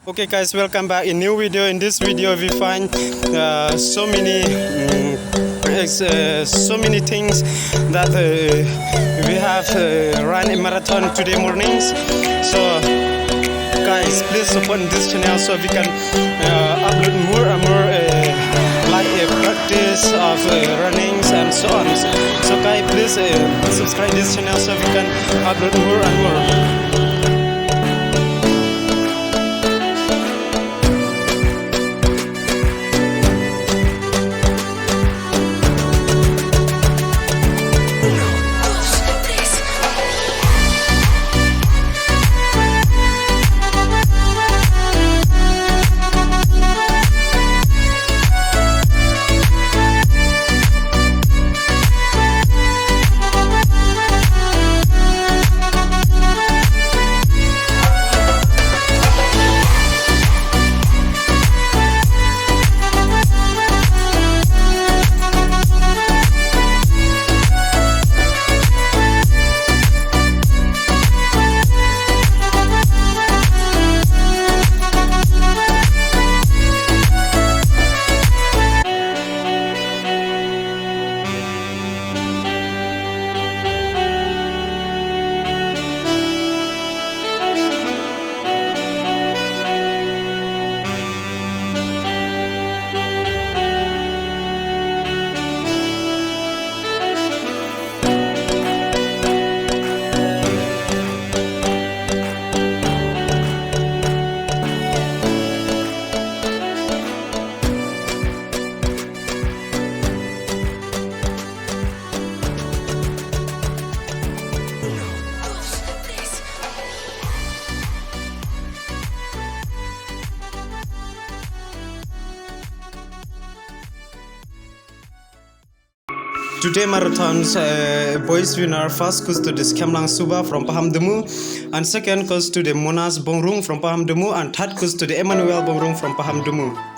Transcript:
Okay guys, welcome back in new video. In this video we find so many things that we have run a marathon today mornings. So guys, please support this channel so we can upload more and more like a practice of runnings and so on. So guys, please subscribe this channel so we can upload more and more. Today marathons boys winner first goes to the Skamlang Suba from Paham Demu, and second goes to the Monas Bongrung from Paham Demu, and third goes to the Emmanuel Bongrung from Paham Demu.